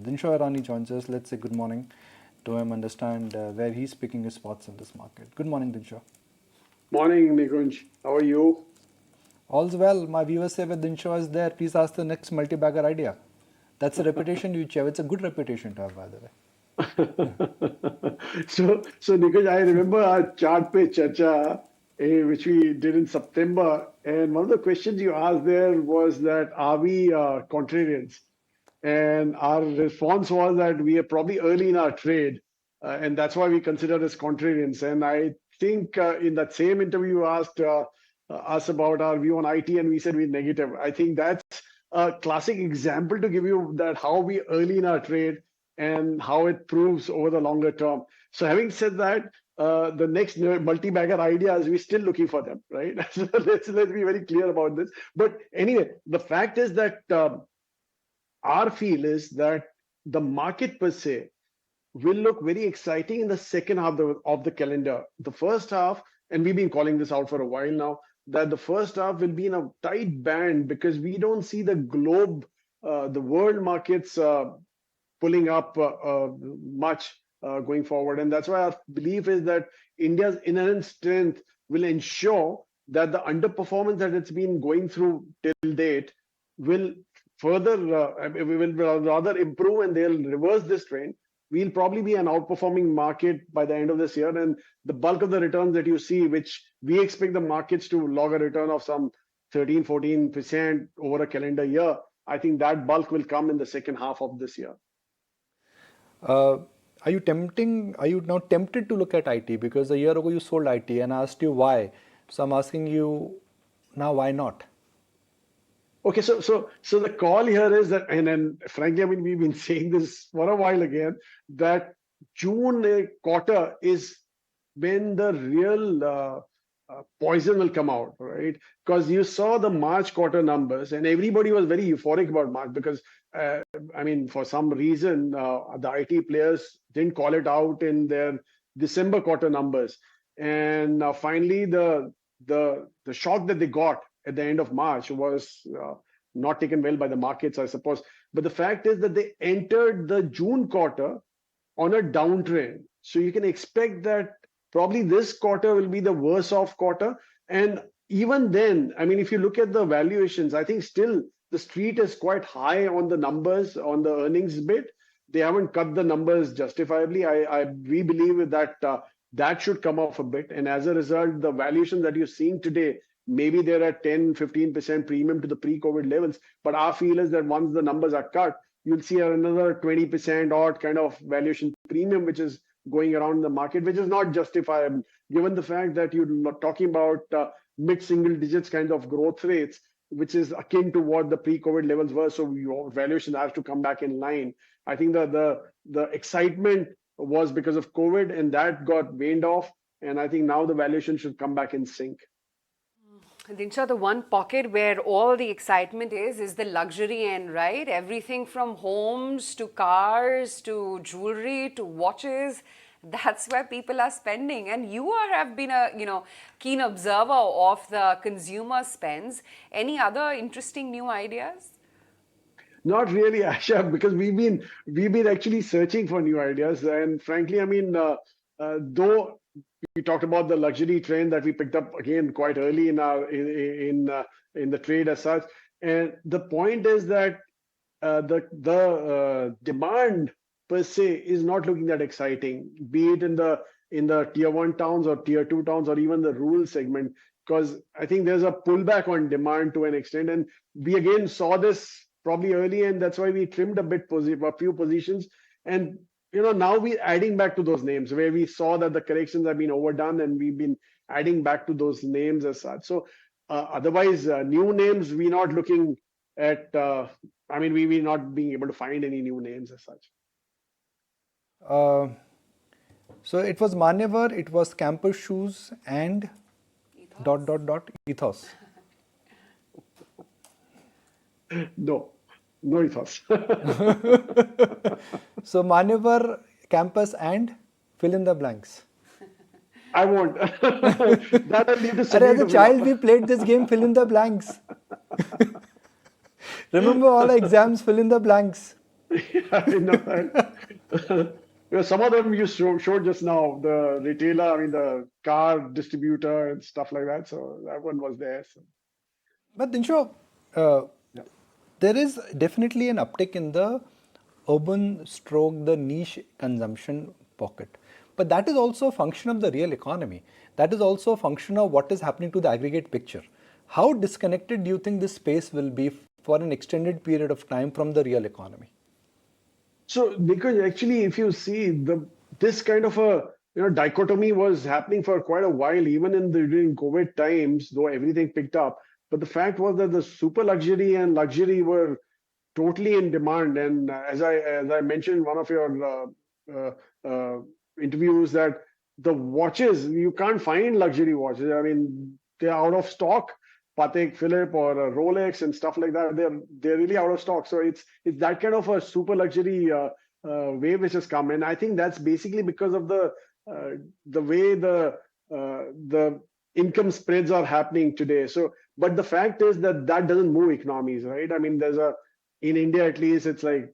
Dinshaw Irani joins us. Let's say good morning to him, understand where he's picking his spots in this market. Good morning, Dinshaw. Morning, Nikunj. How are you? All's well. My viewers say when Dinshaw is there, please ask the next multi-bagger idea. That's a reputation you have. It's a good reputation to have, by the way. So Nikunj, I remember our chart pe charcha, which we did in September, and one of the questions you asked there was that are we contrarians? And our response was that we are probably early in our trade, and that's why we consider us contrarians. And I think in that same interview, you asked us about our view on IT, and we said we're negative. I think that's a classic example to give you that how we early in our trade and how it proves over the longer term. So having said that, the next multi-bagger ideas, we're still looking for them, right? So let's be very clear about this. But anyway, the fact is that our feel is that the market per se will look very exciting in the second half of the calendar. The first half, and we've been calling this out for a while now, that the first half will be in a tight band because we don't see the globe, the world markets pulling up much going forward. And that's why our belief is that India's inherent strength will ensure that the underperformance that it's been going through till date will further, will rather improve, and they'll reverse this trend. We'll probably be an outperforming market by the end of this year. And the bulk of the returns that you see, which we expect the markets to log a return of some 13, 14% over a calendar year, I think that bulk will come in the second half of this year. Are you now tempted to look at IT? Because a year ago you sold IT and I asked you why. So I'm asking you now, why not? Okay, so the call here is that, and frankly, I mean, we've been saying this for a while again, that June quarter is when the real poison will come out, right? Because you saw the March quarter numbers, and everybody was very euphoric about March because, I mean, for some reason, the IT players didn't call it out in their December quarter numbers, and finally, the shock that they got at the end of March was not taken well by the markets, I suppose. But the fact is that they entered the June quarter on a downtrend. So you can expect that probably this quarter will be the worst off quarter. And even then, I mean, if you look at the valuations, I think still the street is quite high on the numbers, on the earnings bit. They haven't cut the numbers justifiably. We believe that that should come off a bit. And as a result, the valuation that you're seeing today, maybe they're at 10, 15% premium to the pre-COVID levels. But our feel is that once the numbers are cut, you'll see another 20% odd kind of valuation premium, which is going around the market, which is not justifiable, given the fact that you're talking about mid-single digits kind of growth rates, which is akin to what the pre-COVID levels were. So your valuation has to come back in line. I think the excitement was because of COVID, and that got waned off. And I think now the valuation should come back in sync. Dinshaw, the one pocket where all the excitement is the luxury end, right? Everything from homes to cars to jewelry to watches. That's where people are spending. And you have been a keen observer of the consumer spends. Any other interesting new ideas? Not really, Asha, because we've been actually searching for new ideas. And frankly, I mean, though we talked about the luxury trend that we picked up again quite early in the trade as such, and the point is that the demand per se is not looking that exciting, be it in the tier 1 towns or tier 2 towns or even the rural segment, because I think there's a pullback on demand to an extent, and we again saw this probably early, and that's why we trimmed a few positions. And now we're adding back to those names where we saw that the corrections have been overdone, and we've been adding back to those names as such. So otherwise, new names, we're not looking at, I mean, we're not being able to find any new names as such. So it was Manyavar, it was Campus Shoes and .. Ethos. No ethos. So Manyavar, Campus and fill in the blanks. I won't. That I'll leave to As a child, we played this game, fill in the blanks. Remember all our exams, fill in the blanks. I know that. Some of them you showed just now, the retailer, I mean, the car distributor and stuff like that. So that one was there. So, But Dinshaw, uh, yeah. there is definitely an uptick in the urban stroke, the niche consumption pocket. But that is also a function of the real economy. That is also a function of what is happening to the aggregate picture. How disconnected do you think this space will be for an extended period of time from the real economy? So because actually, if you see this kind of a dichotomy was happening for quite a while, even in the during COVID times, though everything picked up. But the fact was that the super luxury and luxury were totally in demand. And as I mentioned in one of your uh, uh, interviews, that the watches you can't find luxury watches. I mean, they're out of stock. Patek Philippe or Rolex and stuff like that. They're really out of stock. So it's that kind of a super luxury wave which has come, and I think that's basically because of the way the income spreads are happening today. So, but the fact is that that doesn't move economies, right? I mean, in India at least, it's like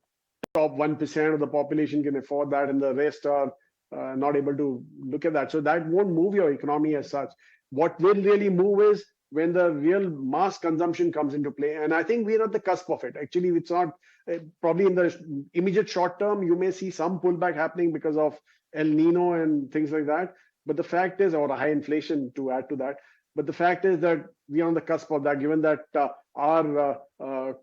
top 1% of the population can afford that, and the rest are not able to look at that. So that won't move your economy as such. What will really move is when the real mass consumption comes into play. And I think we're at the cusp of it. Actually, it's not probably in the immediate short term, you may see some pullback happening because of El Nino and things like that. But the fact is, or a high inflation to add to that. But the fact is that we are on the cusp of that, given that our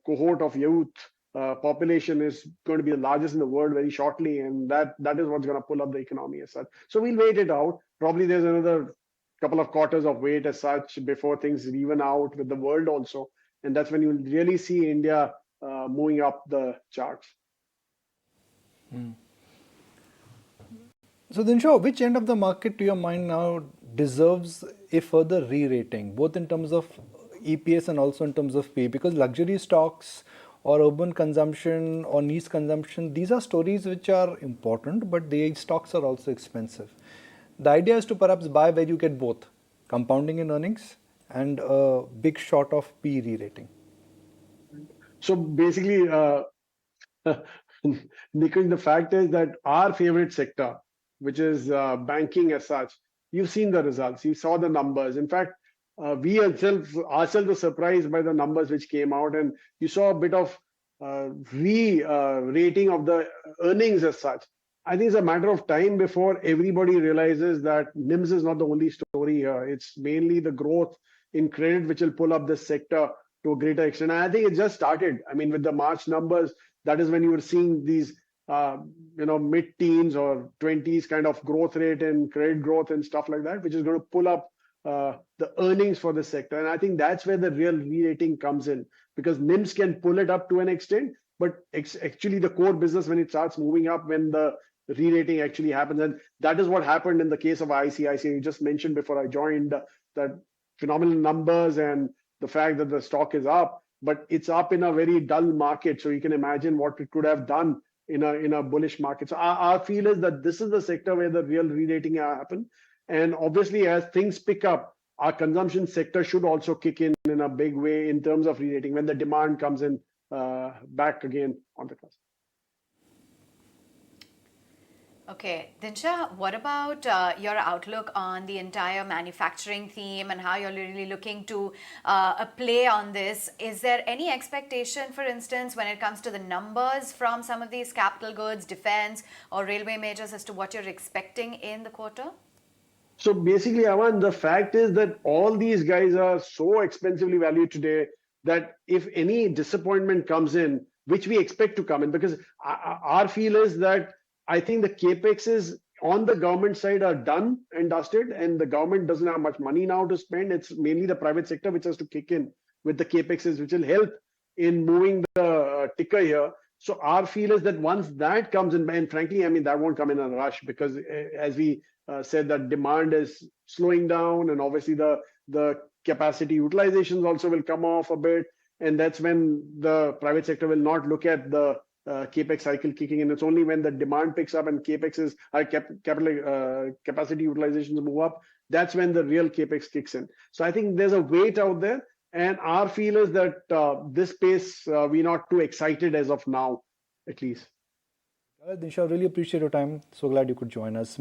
cohort of youth population is going to be the largest in the world very shortly, and that is what's going to pull up the economy as such. So we'll wait it out. Probably there's another couple of quarters of wait as such before things even out with the world also, and that's when you'll really see India moving up the charts. So Dinshaw, which end of the market to your mind now deserves a further re-rating, both in terms of EPS and also in terms of P? Because luxury stocks or urban consumption or niche consumption, these are stories which are important, but these stocks are also expensive. The idea is to perhaps buy where you get both compounding in earnings and a big shot of P re-rating. So basically, Nikunj, the fact is that our favorite sector, which is banking as such, you've seen the results, you saw the numbers. In fact, we ourselves were surprised by the numbers which came out, and you saw a bit of re-rating of the earnings as such. I think it's a matter of time before everybody realizes that NIMS is not the only story here. It's mainly the growth in credit which will pull up this sector to a greater extent. And I think it just started. I mean, with the March numbers, that is when you were seeing these, mid-teens or 20s kind of growth rate and credit growth and stuff like that, which is going to pull up the earnings for the sector. And I think that's where the real re-rating comes in, because NIMS can pull it up to an extent, but actually the core business, when it starts moving up, when the re-rating actually happens. And that is what happened in the case of ICICI. You just mentioned before I joined that phenomenal numbers and the fact that the stock is up, but it's up in a very dull market. So you can imagine what it could have done in a bullish market. So our feel is that this is the sector where the real re-rating happen. And obviously, as things pick up, our consumption sector should also kick in a big way in terms of re-rating when the demand comes in back again on the cusp. Okay, Dinshaw, what about your outlook on the entire manufacturing theme and how you're really looking to play on this? Is there any expectation, for instance, when it comes to the numbers from some of these capital goods, defense, or railway majors as to what you're expecting in the quarter? So basically, Aman, the fact is that all these guys are so expensively valued today that if any disappointment comes in, which we expect to come in, because our feel is that I think the capexes on the government side are done and dusted, and the government doesn't have much money now to spend. It's mainly the private sector which has to kick in with the capexes, which will help in moving the ticker here. So our feel is that once that comes in, and frankly, I mean, that won't come in a rush, because as we said, that demand is slowing down, and obviously the capacity utilizations also will come off a bit, and that's when the private sector will not look at the capex cycle kicking in. It's only when the demand picks up and capexes capacity utilizations move up, that's when the real capex kicks in. So I think there's a wait out there, and our feel is that this space we're not too excited as of now. at least. Dinshaw, really appreciate your time. So glad you could join us.